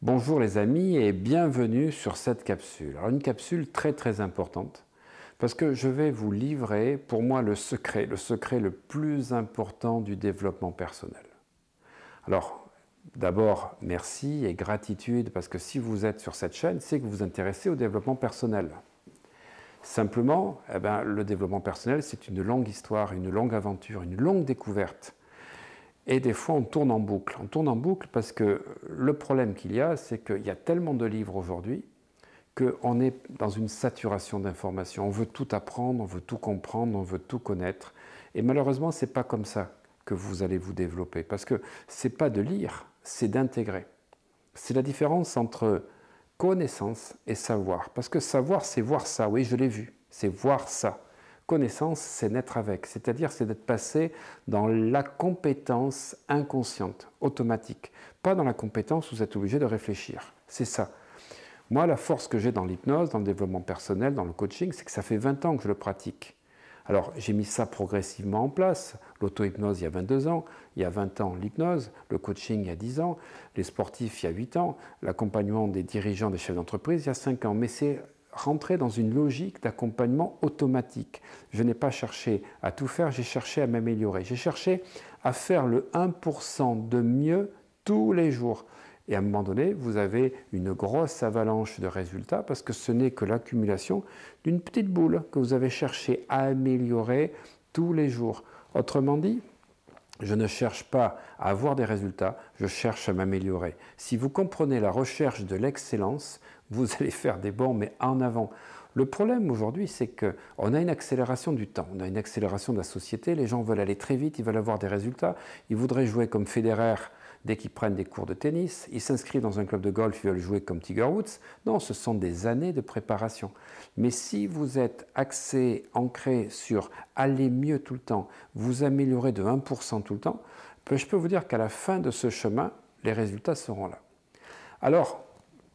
Bonjour les amis et bienvenue sur cette capsule. Alors une capsule très importante parce que je vais vous livrer pour moi le secret le plus important du développement personnel. Alors d'abord merci et gratitude parce que si vous êtes sur cette chaîne, c'est que vous vous intéressez au développement personnel. Simplement, le développement personnel c'est une longue histoire, une longue aventure, une longue découverte. Et des fois, on tourne en boucle. On tourne en boucle parce que le problème qu'il y a, c'est qu'il y a tellement de livres aujourd'hui qu'on est dans une saturation d'informations. On veut tout apprendre, on veut tout comprendre, on veut tout connaître. Et malheureusement, ce n'est pas comme ça que vous allez vous développer. Parce que ce n'est pas de lire, c'est d'intégrer. C'est la différence entre connaissance et savoir. Parce que savoir, c'est voir ça. Oui, je l'ai vu. C'est voir ça. Connaissance, c'est naître avec, c'est-à-dire c'est d'être passé dans la compétence inconsciente, automatique, pas dans la compétence où vous êtes obligé de réfléchir. C'est ça. Moi, la force que j'ai dans l'hypnose, dans le développement personnel, dans le coaching, c'est que ça fait 20 ans que je le pratique. Alors, j'ai mis ça progressivement en place. L'auto-hypnose, il y a 22 ans. Il y a 20 ans, l'hypnose. Le coaching, il y a 10 ans. Les sportifs, il y a 8 ans. L'accompagnement des dirigeants, des chefs d'entreprise, il y a 5 ans. Mais c'est rentrer dans une logique d'accompagnement automatique. Je n'ai pas cherché à tout faire, j'ai cherché à m'améliorer. J'ai cherché à faire le 1% de mieux tous les jours. Et à un moment donné, vous avez une grosse avalanche de résultats parce que ce n'est que l'accumulation d'une petite boule que vous avez cherché à améliorer tous les jours. Autrement dit, je ne cherche pas à avoir des résultats, je cherche à m'améliorer. Si vous comprenez la recherche de l'excellence, vous allez faire des bons, mais en avant. Le problème aujourd'hui, c'est qu'on a une accélération du temps, on a une accélération de la société, les gens veulent aller très vite, ils veulent avoir des résultats, ils voudraient jouer comme Federer dès qu'ils prennent des cours de tennis, ils s'inscrivent dans un club de golf, ils veulent jouer comme Tiger Woods. Non, ce sont des années de préparation. Mais si vous êtes axé, ancré sur aller mieux tout le temps, vous améliorer de 1% tout le temps, je peux vous dire qu'à la fin de ce chemin, les résultats seront là. Alors,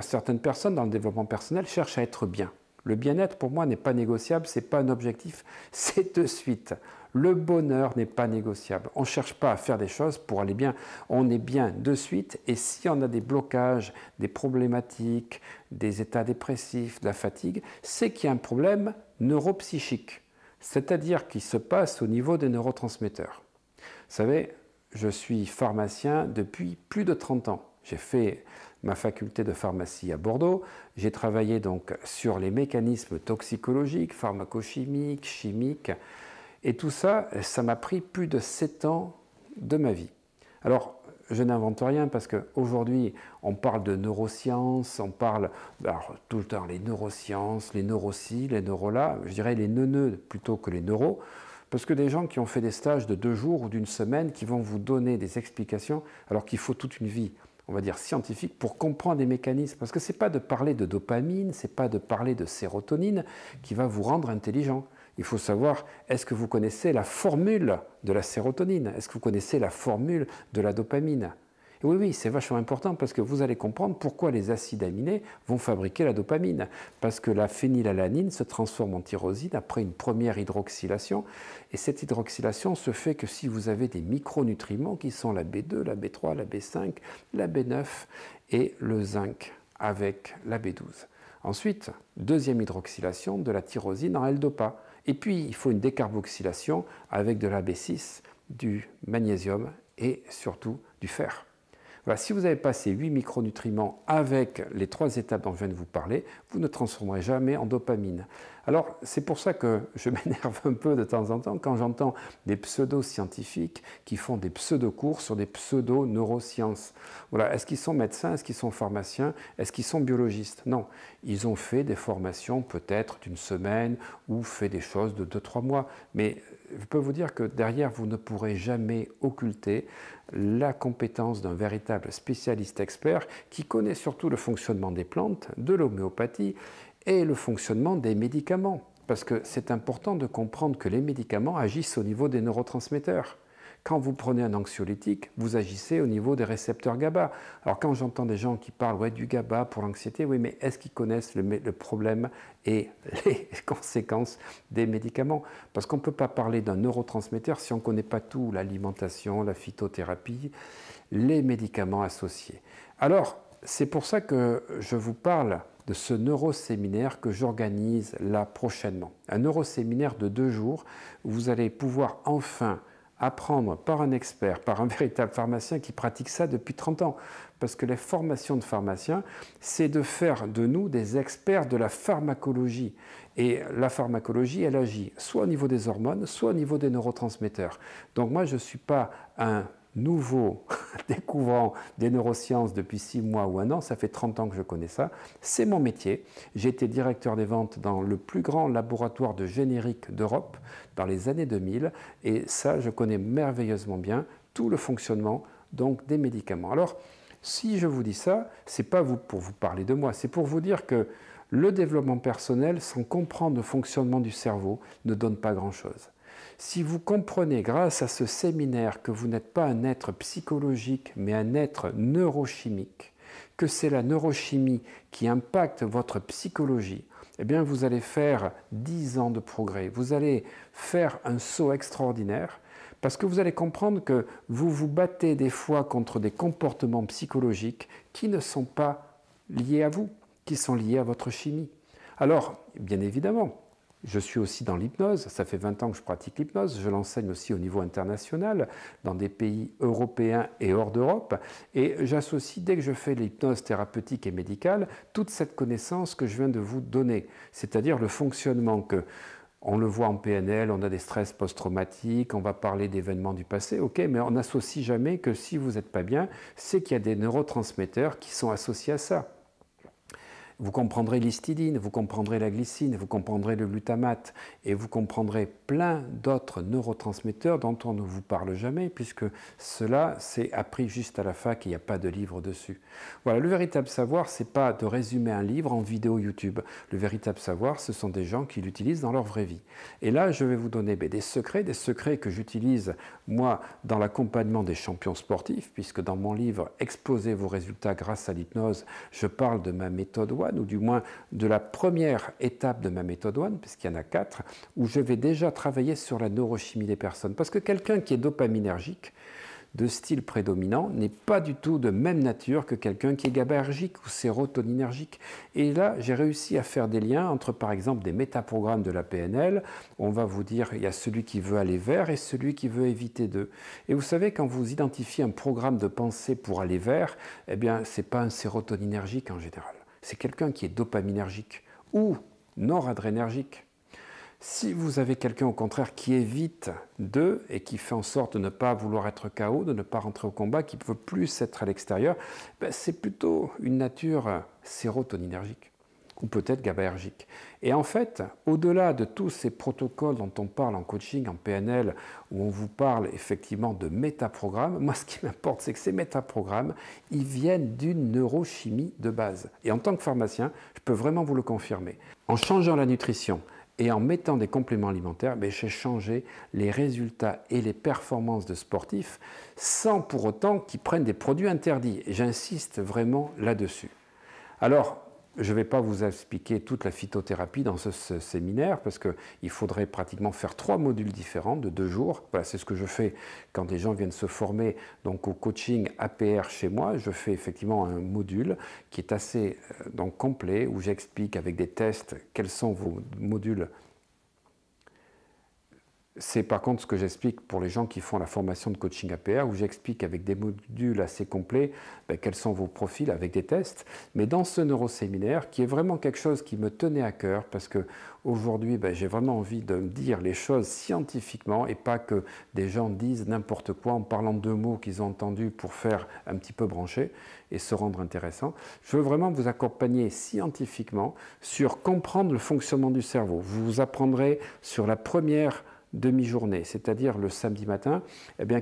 certaines personnes dans le développement personnel cherchent à être bien. Le bien-être, pour moi, n'est pas négociable, ce n'est pas un objectif, c'est de suite. Le bonheur n'est pas négociable. On ne cherche pas à faire des choses pour aller bien, on est bien de suite. Et si on a des blocages, des problématiques, des états dépressifs, de la fatigue, c'est qu'il y a un problème neuropsychique, c'est-à-dire qui se passe au niveau des neurotransmetteurs. Vous savez, je suis pharmacien depuis plus de 30 ans. J'ai fait ma faculté de pharmacie à Bordeaux. J'ai travaillé donc sur les mécanismes toxicologiques, pharmacochimiques, chimiques. Et tout ça, ça m'a pris plus de 7 ans de ma vie. Alors, je n'invente rien parce qu'aujourd'hui, on parle de neurosciences, on parle tout le temps les neurosciences, les neuroci, les neurola, je dirais les neuneux plutôt que les neuros. Parce que des gens qui ont fait des stages de 2 jours ou d'une semaine, qui vont vous donner des explications, alors qu'il faut toute une vie, on va dire scientifique, pour comprendre les mécanismes. Parce que ce n'est pas de parler de dopamine, ce n'est pas de parler de sérotonine qui va vous rendre intelligent. Il faut savoir, est-ce que vous connaissez la formule de la sérotonine? Est-ce que vous connaissez la formule de la dopamine? Et oui, c'est vachement important parce que vous allez comprendre pourquoi les acides aminés vont fabriquer la dopamine. Parce que la phénylalanine se transforme en tyrosine après une première hydroxylation. Et cette hydroxylation se fait que si vous avez des micronutriments qui sont la B2, la B3, la B5, la B9 et le zinc avec la B12. Ensuite, deuxième hydroxylation de la tyrosine en L-dopa. Et puis, il faut une décarboxylation avec de la B6, du magnésium et surtout du fer. Voilà, si vous avez passé 8 micronutriments avec les 3 étapes dont je viens de vous parler, vous ne transformerez jamais en dopamine. Alors, c'est pour ça que je m'énerve un peu de temps en temps quand j'entends des pseudo-scientifiques qui font des pseudo-cours sur des pseudo-neurosciences. Voilà, est-ce qu'ils sont médecins? Est-ce qu'ils sont pharmaciens? Est-ce qu'ils sont biologistes? Non, ils ont fait des formations peut-être d'une semaine ou fait des choses de 2-3 mois. Mais je peux vous dire que derrière, vous ne pourrez jamais occulter la compétence d'un véritable spécialiste expert qui connaît surtout le fonctionnement des plantes, de l'homéopathie et le fonctionnement des médicaments. Parce que c'est important de comprendre que les médicaments agissent au niveau des neurotransmetteurs. Quand vous prenez un anxiolytique, vous agissez au niveau des récepteurs GABA. Alors quand j'entends des gens qui parlent du GABA pour l'anxiété, oui, mais est-ce qu'ils connaissent le problème et les conséquences des médicaments? Parce qu'on ne peut pas parler d'un neurotransmetteur si on ne connaît pas tout, l'alimentation, la phytothérapie, les médicaments associés. Alors, c'est pour ça que je vous parle de ce neuroséminaire que j'organise là prochainement. Un neuroséminaire de 2 jours où vous allez pouvoir enfin apprendre par un expert, par un véritable pharmacien qui pratique ça depuis 30 ans. Parce que les formations de pharmaciens, c'est de faire de nous des experts de la pharmacologie. Et la pharmacologie, elle agit soit au niveau des hormones, soit au niveau des neurotransmetteurs. Donc moi, je ne suis pas un nouveau découvrant des neurosciences depuis 6 mois ou 1 an, ça fait 30 ans que je connais ça, c'est mon métier. J'ai été directeur des ventes dans le plus grand laboratoire de générique d'Europe dans les années 2000 et ça, je connais merveilleusement bien tout le fonctionnement donc, des médicaments. Alors, si je vous dis ça, ce n'est pas pour vous parler de moi, c'est pour vous dire que le développement personnel, sans comprendre le fonctionnement du cerveau, ne donne pas grand-chose. Si vous comprenez grâce à ce séminaire que vous n'êtes pas un être psychologique, mais un être neurochimique, que c'est la neurochimie qui impacte votre psychologie, eh bien vous allez faire 10 ans de progrès. Vous allez faire un saut extraordinaire parce que vous allez comprendre que vous vous battez des fois contre des comportements psychologiques qui ne sont pas liés à vous, qui sont liés à votre chimie. Alors, bien évidemment, je suis aussi dans l'hypnose, ça fait 20 ans que je pratique l'hypnose, je l'enseigne aussi au niveau international, dans des pays européens et hors d'Europe, et j'associe, dès que je fais l'hypnose thérapeutique et médicale, toute cette connaissance que je viens de vous donner, c'est-à-dire le fonctionnement que, on le voit en PNL, on a des stress post-traumatiques, on va parler d'événements du passé, ok, mais on n'associe jamais que si vous n'êtes pas bien, c'est qu'il y a des neurotransmetteurs qui sont associés à ça. Vous comprendrez l'histidine, vous comprendrez la glycine, vous comprendrez le glutamate et vous comprendrez plein d'autres neurotransmetteurs dont on ne vous parle jamais puisque cela c'est appris juste à la fac et il n'y a pas de livre dessus. Voilà, le véritable savoir, ce n'est pas de résumer un livre en vidéo YouTube. Le véritable savoir, ce sont des gens qui l'utilisent dans leur vraie vie. Et là, je vais vous donner des secrets que j'utilise moi dans l'accompagnement des champions sportifs puisque dans mon livre « Explosez vos résultats grâce à l'hypnose », je parle de ma méthode ou du moins de la première étape de ma méthode One, puisqu'il y en a 4, où je vais déjà travailler sur la neurochimie des personnes. Parce que quelqu'un qui est dopaminergique, de style prédominant, n'est pas du tout de même nature que quelqu'un qui est GABAergique ou sérotoninergique. Et là, j'ai réussi à faire des liens entre, par exemple, des métaprogrammes de la PNL. On va vous dire, il y a celui qui veut aller vers et celui qui veut éviter d'eux. Et vous savez, quand vous identifiez un programme de pensée pour aller vers, eh bien, ce n'est pas un sérotoninergique en général. C'est quelqu'un qui est dopaminergique ou noradrénergique. Si vous avez quelqu'un au contraire qui évite d'eux et qui fait en sorte de ne pas vouloir être KO, de ne pas rentrer au combat, qui ne veut plus être à l'extérieur, ben c'est plutôt une nature sérotoninergique ou peut-être GABAergique. Et en fait, au-delà de tous ces protocoles dont on parle en coaching, en PNL, où on vous parle effectivement de métaprogrammes, moi ce qui m'importe, c'est que ces métaprogrammes, ils viennent d'une neurochimie de base. Et en tant que pharmacien, je peux vraiment vous le confirmer. En changeant la nutrition et en mettant des compléments alimentaires, j'ai changé les résultats et les performances de sportifs sans pour autant qu'ils prennent des produits interdits. Et j'insiste vraiment là-dessus. Alors, je ne vais pas vous expliquer toute la phytothérapie dans ce séminaire parce qu'il faudrait pratiquement faire 3 modules différents de 2 jours. Voilà, c'est ce que je fais quand des gens viennent se former donc, au coaching APR chez moi. Je fais effectivement un module qui est assez donc, complet où j'explique avec des tests quels sont vos modules. C'est par contre ce que j'explique pour les gens qui font la formation de coaching APR, où j'explique avec des modules assez complets quels sont vos profils avec des tests. Mais dans ce neuroséminaire, qui est vraiment quelque chose qui me tenait à cœur, parce qu'aujourd'hui, j'ai vraiment envie de dire les choses scientifiquement et pas que des gens disent n'importe quoi en parlant de mots qu'ils ont entendus pour faire un petit peu brancher et se rendre intéressant. Je veux vraiment vous accompagner scientifiquement sur comprendre le fonctionnement du cerveau. Vous apprendrez sur la première demi-journée, c'est-à-dire le samedi matin,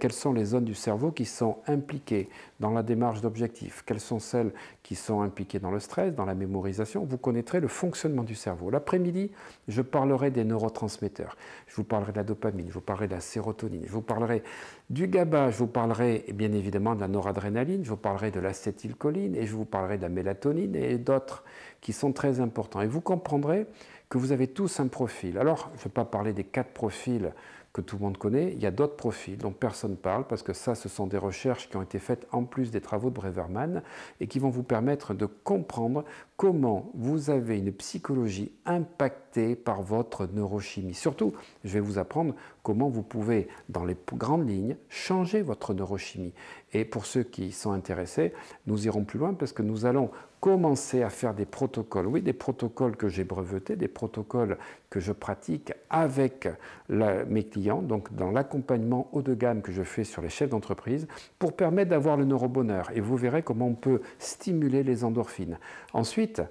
quelles sont les zones du cerveau qui sont impliquées dans la démarche d'objectifs, quelles sont celles qui sont impliquées dans le stress, dans la mémorisation. Vous connaîtrez le fonctionnement du cerveau. L'après-midi, je parlerai des neurotransmetteurs, je vous parlerai de la dopamine, je vous parlerai de la sérotonine, je vous parlerai du GABA, je vous parlerai bien évidemment de la noradrénaline, je vous parlerai de l'acétylcholine et je vous parlerai de la mélatonine et d'autres qui sont très importants. Et vous comprendrez que vous avez tous un profil. Alors, je ne vais pas parler des 4 profils que tout le monde connaît. Il y a d'autres profils dont personne ne parle parce que ça, ce sont des recherches qui ont été faites en plus des travaux de Breverman et qui vont vous permettre de comprendre comment vous avez une psychologie impactée par votre neurochimie. Surtout, je vais vous apprendre comment vous pouvez, dans les grandes lignes, changer votre neurochimie. Et pour ceux qui sont intéressés, nous irons plus loin parce que nous allons commencer à faire des protocoles. Oui, des protocoles que j'ai brevetés, des protocoles que je pratique avec mes clients, donc dans l'accompagnement haut de gamme que je fais sur les chefs d'entreprise, pour permettre d'avoir le neurobonheur. Et vous verrez comment on peut stimuler les endorphines. Ensuite,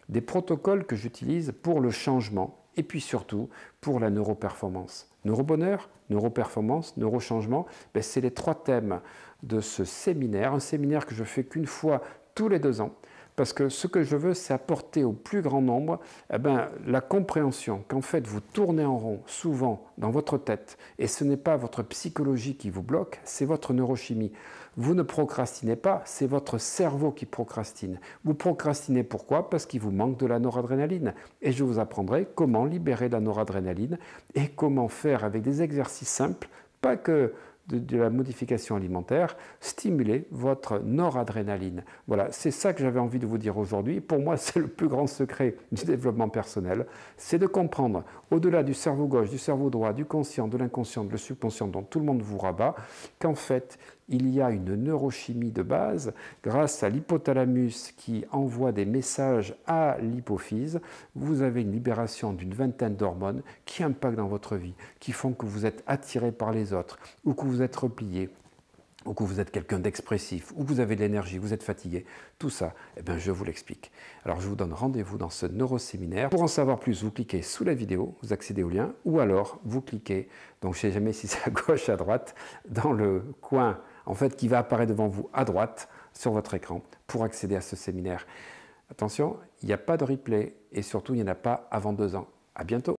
des protocoles que j'utilise pour le changement et puis surtout pour la neuroperformance. Neurobonheur, neuroperformance, neurochangement, c'est les 3 thèmes de ce séminaire, un séminaire que je fais qu'une fois tous les 2 ans. Parce que ce que je veux, c'est apporter au plus grand nombre la compréhension qu'en fait, vous tournez en rond souvent dans votre tête et ce n'est pas votre psychologie qui vous bloque, c'est votre neurochimie. Vous ne procrastinez pas, c'est votre cerveau qui procrastine. Vous procrastinez pourquoi? Parce qu'il vous manque de la noradrénaline. Et je vous apprendrai comment libérer la noradrénaline et comment faire avec des exercices simples, pas que de la modification alimentaire, stimuler votre noradrénaline. Voilà, c'est ça que j'avais envie de vous dire aujourd'hui. Pour moi, c'est le plus grand secret du développement personnel, c'est de comprendre, au-delà du cerveau gauche, du cerveau droit, du conscient, de l'inconscient, de le subconscient dont tout le monde vous rabat, qu'en fait, il y a une neurochimie de base grâce à l'hypothalamus qui envoie des messages à l'hypophyse. Vous avez une libération d'une vingtaine d'hormones qui impactent dans votre vie, qui font que vous êtes attiré par les autres ou que vous êtes replié ou que vous êtes quelqu'un d'expressif, ou que vous avez de l'énergie, vous êtes fatigué, tout ça, je vous l'explique. Alors je vous donne rendez-vous dans ce neuroséminaire. Pour en savoir plus, vous cliquez sous la vidéo, vous accédez au lien, ou alors vous cliquez, donc je ne sais jamais si c'est à gauche, à droite, dans le coin, en fait, qui va apparaître devant vous à droite, sur votre écran, pour accéder à ce séminaire. Attention, il n'y a pas de replay, et surtout, il n'y en a pas avant 2 ans. À bientôt.